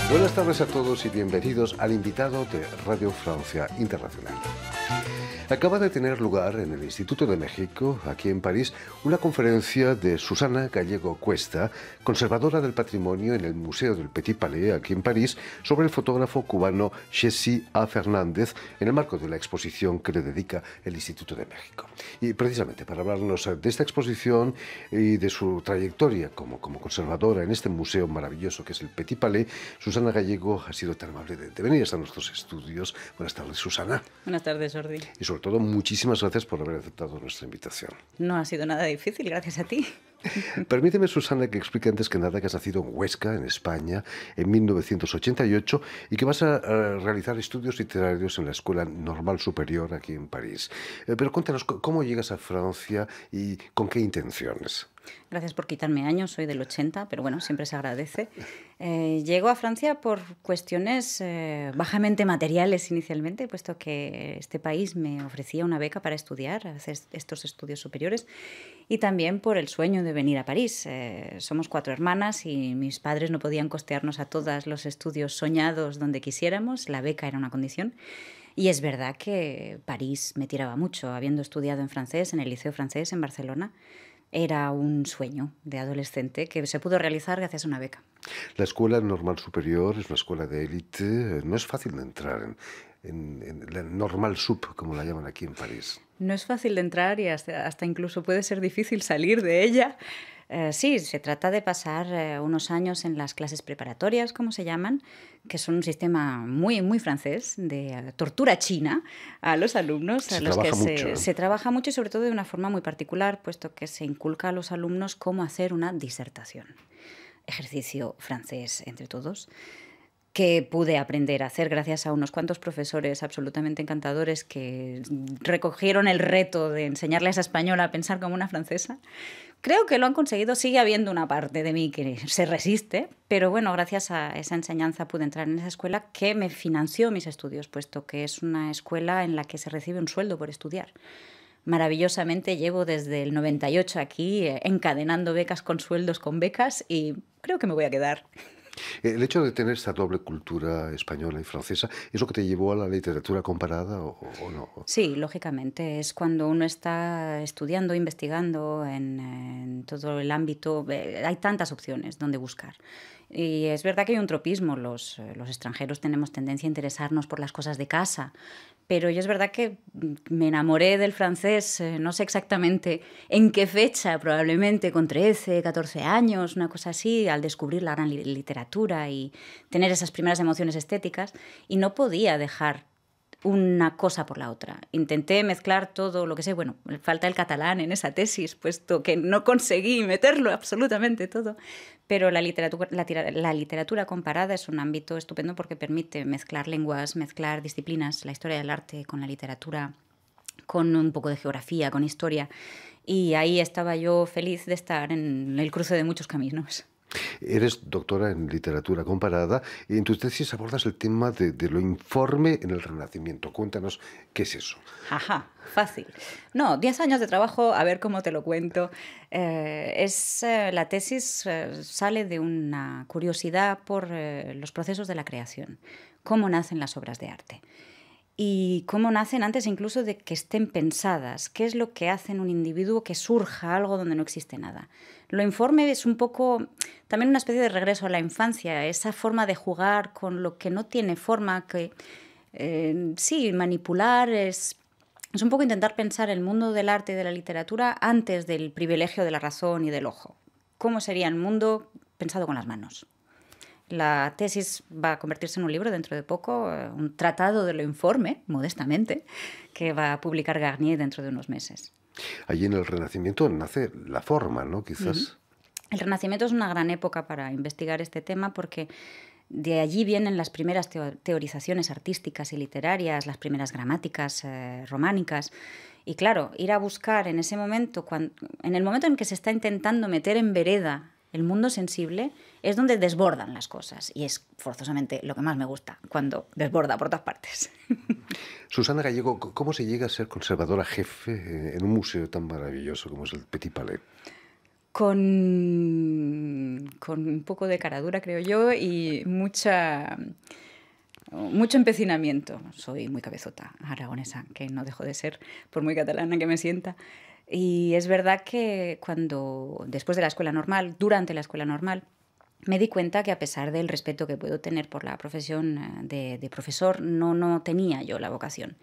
Buenas tardes a todos y bienvenidos al invitado de Radio Francia Internacional. Acaba de tener lugar en el Instituto de México, aquí en París, una conferencia de Susana Gallego Cuesta, conservadora del patrimonio en el Museo del Petit Palais, aquí en París, sobre el fotógrafo cubano Jesse A. Fernández, en el marco de la exposición que le dedica el Instituto de México. Y precisamente para hablarnos de esta exposición y de su trayectoria como conservadora en este museo maravilloso que es el Petit Palais, Susana Gallego ha sido tan amable de venir hasta nuestros estudios. Buenas tardes, Susana. Buenas tardes, Jordi. Y sobre todo, muchísimas gracias por haber aceptado nuestra invitación. No ha sido nada difícil, gracias a ti. Permíteme, Susana, que explique antes que nada que has nacido en Huesca, en España, en 1988 y que vas a realizar estudios literarios en la Escuela Normal Superior aquí en París. Pero cuéntanos, ¿cómo llegas a Francia y con qué intenciones? Gracias por quitarme años, soy del 80, pero bueno, siempre se agradece. Llego a Francia por cuestiones bajamente materiales inicialmente, puesto que este país me ofrecía una beca para estudiar, hacer estos estudios superiores, y también por el sueño de venir a París. Somos 4 hermanas y mis padres no podían costearnos a todas los estudios soñados donde quisiéramos, la beca era una condición. Y es verdad que París me tiraba mucho, habiendo estudiado en francés, en el Liceo Francés en Barcelona. Era un sueño de adolescente que se pudo realizar gracias a una beca. La Escuela Normal Superior es una escuela de élite. No es fácil de entrar en la Normal Sup, como la llaman aquí en París. No es fácil de entrar y hasta incluso puede ser difícil salir de ella. Sí, se trata de pasar unos años en las clases preparatorias, como se llaman, que son un sistema muy, muy francés, de tortura china a los alumnos, a los que se trabaja mucho y sobre todo de una forma muy particular, puesto que se inculca a los alumnos cómo hacer una disertación. Ejercicio francés entre todos, que pude aprender a hacer gracias a unos cuantos profesores absolutamente encantadores que recogieron el reto de enseñarle a esa española a pensar como una francesa. Creo que lo han conseguido, sigue habiendo una parte de mí que se resiste, pero bueno, gracias a esa enseñanza pude entrar en esa escuela que me financió mis estudios, puesto que es una escuela en la que se recibe un sueldo por estudiar. Maravillosamente llevo desde el 98 aquí encadenando becas con sueldos con becas y creo que me voy a quedar. El hecho de tener esta doble cultura española y francesa, ¿es lo que te llevó a la literatura comparada o no? Sí, lógicamente. Es cuando uno está estudiando, investigando en todo el ámbito. Hay tantas opciones donde buscar. Y es verdad que hay un tropismo. Los extranjeros tenemos tendencia a interesarnos por las cosas de casa. Pero yo es verdad que me enamoré del francés, no sé exactamente en qué fecha, probablemente con 13, 14 años, una cosa así, al descubrir la gran literatura y tener esas primeras emociones estéticas, y no podía dejar una cosa por la otra. Intenté mezclar todo lo que sé, bueno, falta el catalán en esa tesis, puesto que no conseguí meterlo absolutamente todo, pero la literatura comparada es un ámbito estupendo porque permite mezclar lenguas, mezclar disciplinas, la historia del arte con la literatura, con un poco de geografía, con historia, y ahí estaba yo feliz de estar en el cruce de muchos caminos. Eres doctora en literatura comparada y en tu tesis abordas el tema de lo informe en el Renacimiento. Cuéntanos qué es eso. Ajá, fácil. No, 10 años de trabajo, a ver cómo te lo cuento. La tesis sale de una curiosidad por los procesos de la creación, cómo nacen las obras de arte. Y cómo nacen antes incluso de que estén pensadas. ¿Qué es lo que hace en un individuo que surja algo donde no existe nada? Lo informe es un poco también una especie de regreso a la infancia, esa forma de jugar con lo que no tiene forma, que sí, manipular es un poco intentar pensar el mundo del arte y de la literatura antes del privilegio de la razón y del ojo. ¿Cómo sería el mundo pensado con las manos? La tesis va a convertirse en un libro dentro de poco, un tratado de lo informe, modestamente, que va a publicar Garnier dentro de unos meses. Allí en el Renacimiento nace la forma, ¿no? Quizás. El Renacimiento es una gran época para investigar este tema porque de allí vienen las primeras teorizaciones artísticas y literarias, las primeras gramáticas románicas. Y claro, ir a buscar en ese momento, en el momento en que se está intentando meter en vereda el mundo sensible, es donde desbordan las cosas. Y es forzosamente lo que más me gusta, cuando desborda por todas partes. Susana Gallego, ¿cómo se llega a ser conservadora jefe en un museo tan maravilloso como es el Petit Palais? con un poco de caradura, creo yo, y mucho empecinamiento. Soy muy cabezota aragonesa, que no dejo de ser, por muy catalana que me sienta. Y es verdad que después de la escuela normal, durante la escuela normal, me di cuenta que a pesar del respeto que puedo tener por la profesión de profesor, no tenía yo la vocación.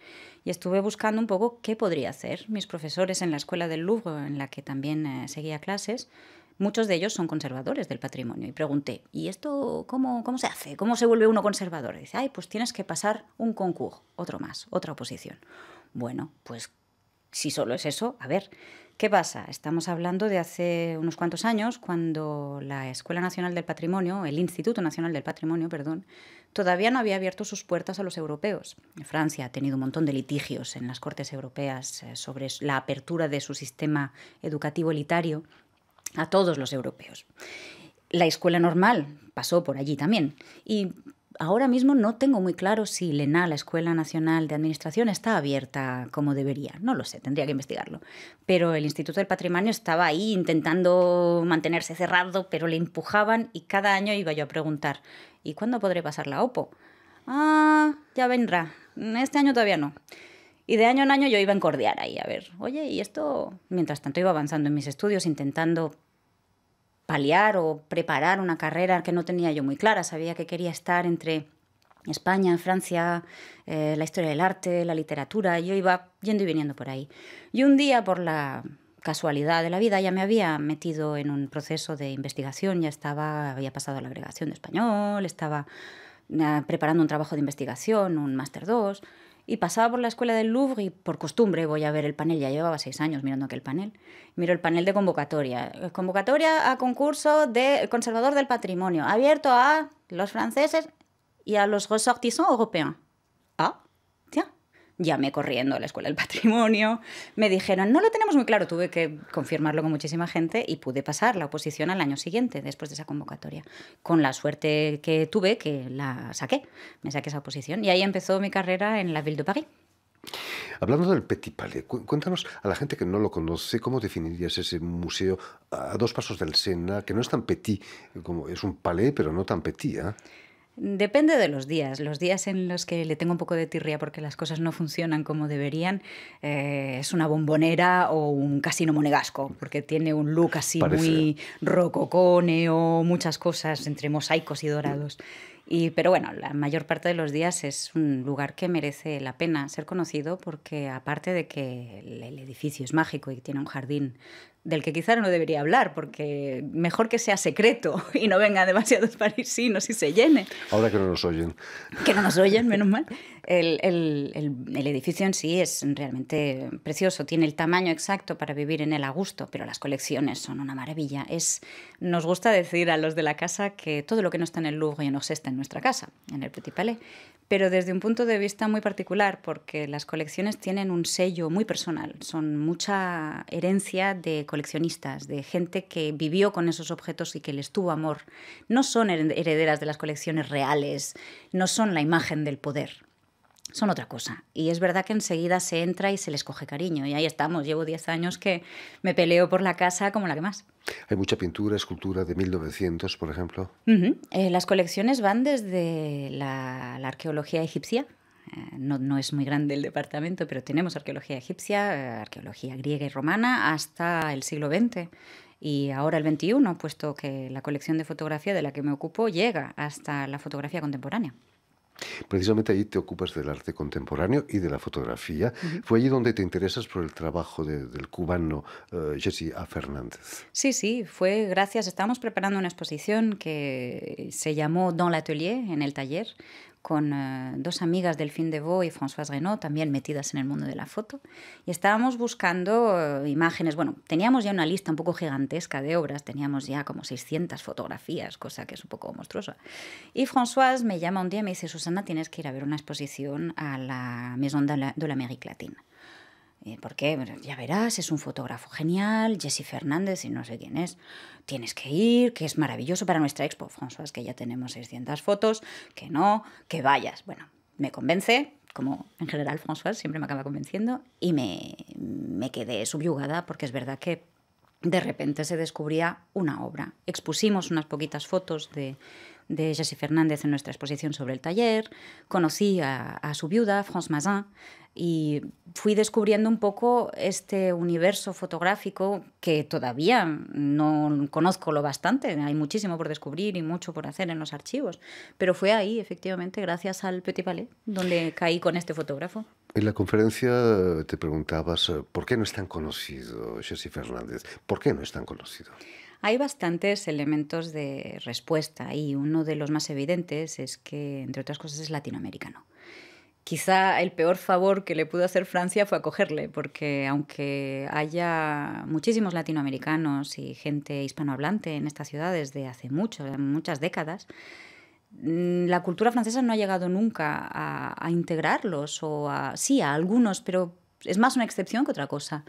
Y estuve buscando un poco qué podría hacer. Mis profesores en la escuela del Louvre, en la que también seguía clases, muchos de ellos son conservadores del patrimonio. Y pregunté, ¿y esto cómo se hace? ¿Cómo se vuelve uno conservador? Y dice, ay, pues tienes que pasar un concurso, otro más, otra oposición. Bueno, pues si solo es eso, a ver, ¿qué pasa? Estamos hablando de hace unos cuantos años, cuando la Escuela Nacional del Patrimonio, el Instituto Nacional del Patrimonio, perdón, todavía no había abierto sus puertas a los europeos. Francia ha tenido un montón de litigios en las Cortes Europeas sobre la apertura de su sistema educativo elitario a todos los europeos. La escuela normal pasó por allí también. Y ahora mismo no tengo muy claro si l'ENA, la Escuela Nacional de Administración, está abierta como debería. No lo sé, tendría que investigarlo. Pero el Instituto del Patrimonio estaba ahí intentando mantenerse cerrado, pero le empujaban y cada año iba yo a preguntar, ¿y cuándo podré pasar la OPO? Ah, ya vendrá. Este año todavía no. Y de año en año yo iba a encordiar ahí, a ver, oye, y esto, mientras tanto iba avanzando en mis estudios, intentando paliar o preparar una carrera que no tenía yo muy clara. Sabía que quería estar entre España, Francia, la historia del arte, la literatura. Yo iba yendo y viniendo por ahí. Y un día, por la casualidad de la vida, ya me había metido en un proceso de investigación. Había pasado la agregación de español, estaba preparando un trabajo de investigación, un máster 2. Y pasaba por la escuela del Louvre y por costumbre voy a ver el panel. Ya llevaba 6 años mirando aquel panel. Miro el panel de convocatoria. Convocatoria a concurso de conservador del patrimonio, abierto a los franceses y a los ressortissants européens. Ah, tía. Llamé corriendo a la Escuela del Patrimonio. Me dijeron, no lo tenemos muy claro. Tuve que confirmarlo con muchísima gente y pude pasar la oposición al año siguiente, después de esa convocatoria. Con la suerte que tuve, que la saqué. Me saqué esa oposición. Y ahí empezó mi carrera en la Ville de Paris. Hablando del Petit Palais, cuéntanos a la gente que no lo conoce, ¿cómo definirías ese museo a 2 pasos del Sena, que no es tan petit, como es un palais, pero no tan petit, ¿eh? Depende de los días en los que le tengo un poco de tirria porque las cosas no funcionan como deberían, es una bombonera o un casino monegasco, porque tiene un look así muy rococó, neo, muchas cosas entre mosaicos y dorados. Pero bueno, la mayor parte de los días es un lugar que merece la pena ser conocido porque aparte de que el edificio es mágico y tiene un jardín del que quizá no debería hablar, porque mejor que sea secreto y no vengan demasiados parisinos y se llene. Ahora que no nos oyen. Que no nos oyen, menos mal. El edificio en sí es realmente precioso, tiene el tamaño exacto para vivir en él a gusto, pero las colecciones son una maravilla. Nos gusta decir a los de la casa que todo lo que no está en el Louvre no está en nuestra casa, en el Petit Palais, pero desde un punto de vista muy particular, porque las colecciones tienen un sello muy personal, son mucha herencia de coleccionistas, de gente que vivió con esos objetos y que les tuvo amor. No son herederas de las colecciones reales, no son la imagen del poder. Son otra cosa. Y es verdad que enseguida se entra y se les coge cariño. Y ahí estamos. Llevo 10 años que me peleo por la casa como la que más. Hay mucha pintura, escultura de 1900, por ejemplo. Las colecciones van desde la arqueología egipcia. No es muy grande el departamento, pero tenemos arqueología egipcia, arqueología griega y romana, hasta el siglo XX. Y ahora el XXI, puesto que la colección de fotografía de la que me ocupo llega hasta la fotografía contemporánea. Precisamente ahí te ocupas del arte contemporáneo y de la fotografía. ¿Fue allí donde te interesas por el trabajo del cubano Jesse A. Fernández? Sí, fue gracias. Estábamos preparando una exposición que se llamó Dans l'atelier, en el taller, con 2 amigas, Delphine Devaux y Françoise Renaud, también metidas en el mundo de la foto. Y estábamos buscando imágenes. Bueno, teníamos ya una lista un poco gigantesca de obras, teníamos ya como 600 fotografías, cosa que es un poco monstruosa. Y Françoise me llama un día y me dice, Susana, tienes que ir a ver una exposición a la Maison de l'Amérique latine. ¿Por qué? Ya verás, es un fotógrafo genial, Jesse Fernández y no sé quién es. Tienes que ir, que es maravilloso para nuestra expo. François, que ya tenemos 600 fotos, que no, que vayas. Bueno, me convence, como en general François siempre me acaba convenciendo, y me quedé subyugada porque es verdad que de repente se descubría una obra. Expusimos unas poquitas fotos de Jessie Fernández en nuestra exposición sobre el taller, conocí a su viuda, France Mazin, y fui descubriendo un poco este universo fotográfico que todavía no conozco lo bastante. Hay muchísimo por descubrir y mucho por hacer en los archivos, pero fue ahí, efectivamente, gracias al Petit Palais, donde caí con este fotógrafo. En la conferencia te preguntabas por qué no es tan conocido Jessie Fernández. ¿Por qué no es tan conocido? Hay bastantes elementos de respuesta y uno de los más evidentes es que, entre otras cosas, es latinoamericano. Quizá el peor favor que le pudo hacer Francia fue acogerle, porque aunque haya muchísimos latinoamericanos y gente hispanohablante en esta ciudad desde hace muchas décadas, la cultura francesa no ha llegado nunca a integrarlos, sí, a algunos, pero es más una excepción que otra cosa.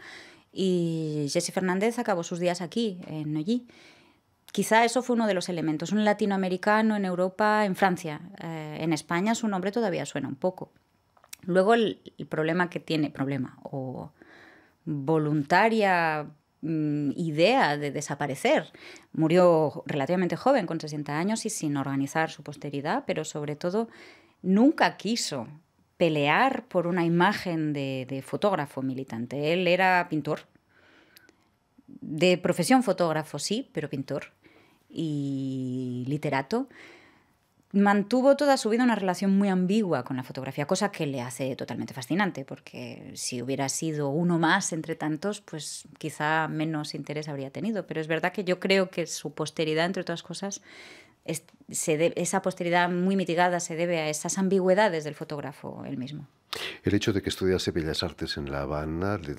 Y Jessie Fernández acabó sus días aquí, en Neuilly. Quizá eso fue uno de los elementos. Un latinoamericano en Europa, en Francia. En España su nombre todavía suena un poco. Luego el problema que tiene, o voluntaria idea de desaparecer. Murió relativamente joven, con 60 años y sin organizar su posteridad, pero sobre todo nunca quiso pelear por una imagen de fotógrafo militante. Él era pintor, de profesión fotógrafo sí, pero pintor y literato. Mantuvo toda su vida una relación muy ambigua con la fotografía, cosa que le hace totalmente fascinante, porque si hubiera sido uno más entre tantos, pues quizá menos interés habría tenido. Pero es verdad que yo creo que su posteridad, entre otras cosas, esa posteridad muy mitigada se debe a esas ambigüedades del fotógrafo él mismo. El hecho de que estudiase Bellas Artes en La Habana le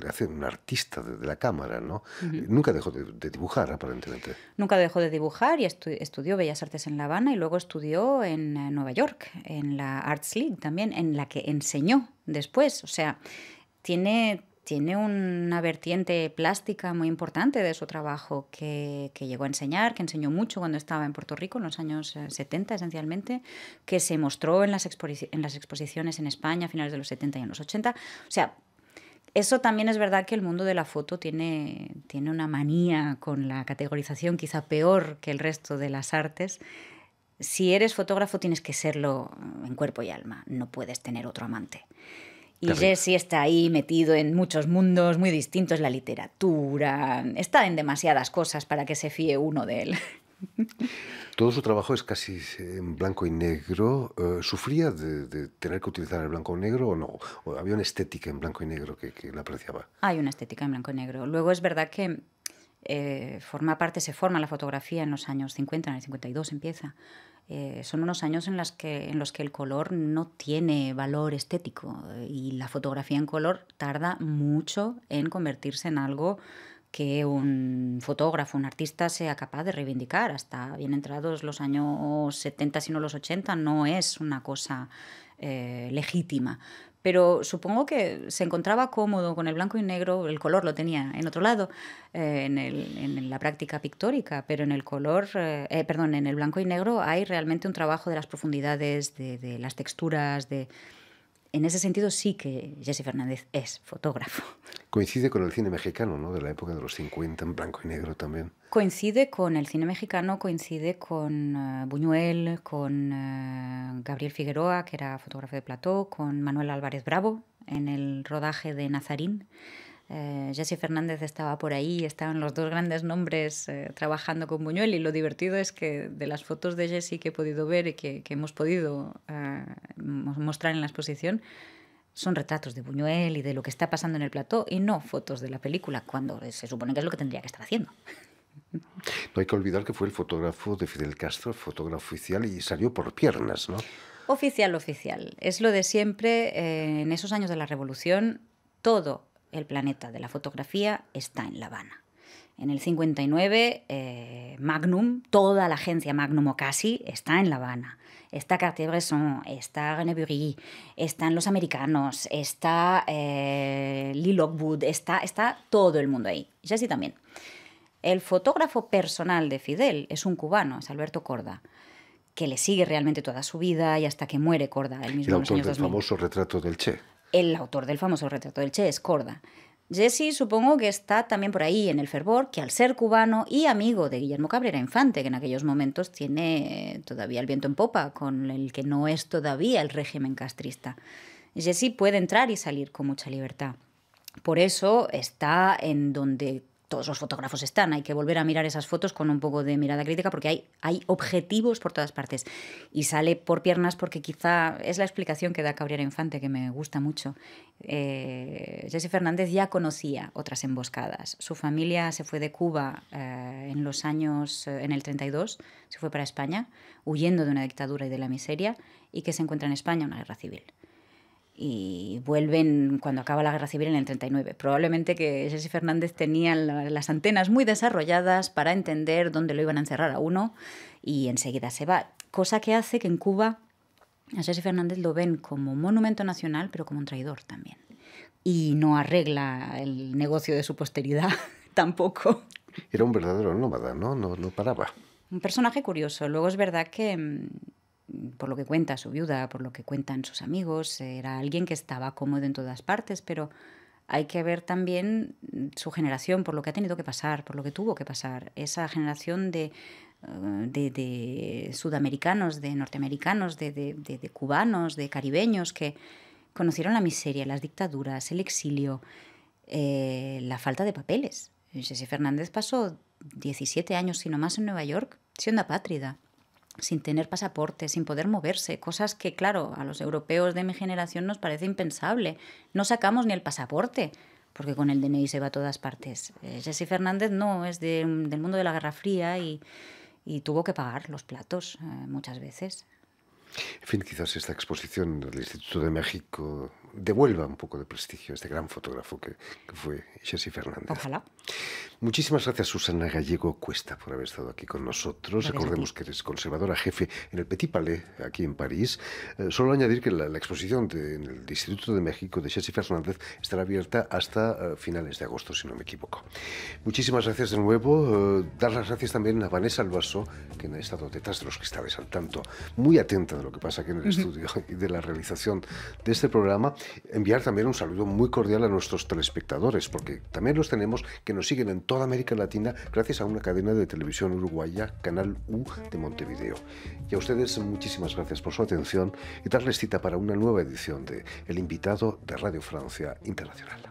hace un artista de la cámara, ¿no? Nunca dejó de dibujar, aparentemente. Nunca dejó de dibujar y estudió Bellas Artes en La Habana y luego estudió en Nueva York, en la Arts League también, en la que enseñó después. O sea, tiene una vertiente plástica muy importante de su trabajo que llegó a enseñar, que enseñó mucho cuando estaba en Puerto Rico, en los años 70 esencialmente, que se mostró en las exposiciones en España a finales de los 70 y en los 80. O sea, eso también es verdad que el mundo de la foto tiene una manía con la categorización quizá peor que el resto de las artes. Si eres fotógrafo tienes que serlo en cuerpo y alma, no puedes tener otro amante. Y Jessie está ahí metido en muchos mundos muy distintos, la literatura, está en demasiadas cosas para que se fíe uno de él. Todo su trabajo es casi en blanco y negro. ¿Sufría de tener que utilizar el blanco y negro o no? ¿O había una estética en blanco y negro que la apreciaba? Hay una estética en blanco y negro. Luego es verdad que se forma la fotografía en los años 50, en el 52 empieza. Son unos años en los que el color no tiene valor estético y la fotografía en color tarda mucho en convertirse en algo que un fotógrafo, un artista sea capaz de reivindicar. Hasta bien entrados los años 70, si no los 80, no es una cosa legítima. Pero supongo que se encontraba cómodo con el blanco y negro, el color lo tenía en otro lado, en la práctica pictórica, pero en el blanco y negro hay realmente un trabajo de las profundidades, de las texturas, en ese sentido sí que Jessie Fernández es fotógrafo. Coincide con el cine mexicano, ¿no? De la época de los 50, en blanco y negro también. Coincide con el cine mexicano, coincide con Buñuel, con Gabriel Figueroa, que era fotógrafo de plató, con Manuel Álvarez Bravo en el rodaje de Nazarín. Jessie Fernández estaba por ahí, estaban los dos grandes nombres trabajando con Buñuel, y lo divertido es que de las fotos de Jessie que he podido ver y que hemos podido mostrar en la exposición, son retratos de Buñuel y de lo que está pasando en el plató y no fotos de la película, cuando se supone que es lo que tendría que estar haciendo. No hay que olvidar que fue el fotógrafo de Fidel Castro, el fotógrafo oficial, y salió por piernas, ¿no? Oficial. Es lo de siempre. En esos años de la Revolución, todo el planeta de la fotografía está en La Habana. En el 59, Magnum, toda la agencia Magnum o casi, está en La Habana. Está Cartier-Bresson, está René Bury, están los americanos, está Lee Lockwood, está todo el mundo ahí. Y Jessie también. El fotógrafo personal de Fidel es un cubano, es Alberto Korda, que le sigue realmente toda su vida y hasta que muere Korda, él mismo en los años 2000. El autor del famoso retrato del Che. El autor del famoso retrato del Che es Korda. Jesse supongo que está también por ahí en el fervor, que al ser cubano y amigo de Guillermo Cabrera Infante, que en aquellos momentos tiene todavía el viento en popa, con el que no es todavía el régimen castrista, Jesse puede entrar y salir con mucha libertad. Por eso está en donde todos los fotógrafos están. Hay que volver a mirar esas fotos con un poco de mirada crítica porque hay objetivos por todas partes. Y sale por piernas porque quizá es la explicación que da Cabrera Infante, que me gusta mucho. Jesse Fernández ya conocía otras emboscadas. Su familia se fue de Cuba en el 32, se fue para España, huyendo de una dictadura y de la miseria, y que se encuentra en España una guerra civil. Y vuelven cuando acaba la Guerra Civil en el 39. Probablemente que Jesse Fernández tenía las antenas muy desarrolladas para entender dónde lo iban a encerrar a uno y enseguida se va. Cosa que hace que en Cuba a Jesse Fernández lo ven como monumento nacional, pero como un traidor también. Y no arregla el negocio de su posteridad tampoco. Era un verdadero nómada, ¿no? No paraba. Un personaje curioso. Luego es verdad que, por lo que cuenta su viuda, por lo que cuentan sus amigos, era alguien que estaba cómodo en todas partes, pero hay que ver también su generación, por lo que ha tenido que pasar, por lo que tuvo que pasar. Esa generación de sudamericanos, de norteamericanos, de cubanos, de caribeños que conocieron la miseria, las dictaduras, el exilio, la falta de papeles. Jesse Fernández pasó 17 años, si no más, en Nueva York, siendo apátrida, sin tener pasaporte, sin poder moverse, cosas que, claro, a los europeos de mi generación nos parece impensable. No sacamos ni el pasaporte, porque con el DNI se va a todas partes. Jesse Fernández no, es del mundo de la Guerra Fría y tuvo que pagar los platos muchas veces. En fin, quizás esta exposición del Instituto de México devuelva un poco de prestigio a este gran fotógrafo que fue Jesse Fernández. Ojalá. Muchísimas gracias, Susana Gallego Cuesta, por haber estado aquí con nosotros. Gracias. Recordemos que eres conservadora jefe en el Petit Palais, aquí en París. Solo añadir que la exposición en el Instituto de México de Jesse Fernández estará abierta hasta finales de agosto, si no me equivoco. Muchísimas gracias de nuevo. Dar las gracias también a Vanessa Albaso, que ha estado detrás de los cristales al tanto, muy atenta de lo que pasa aquí en el estudio y de la realización de este programa. Enviar también un saludo muy cordial a nuestros telespectadores, porque también los tenemos que nos siguen en toda América Latina gracias a una cadena de televisión uruguaya, Canal U de Montevideo. Y a ustedes muchísimas gracias por su atención y darles cita para una nueva edición de El Invitado de Radio Francia Internacional.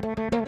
Thank you.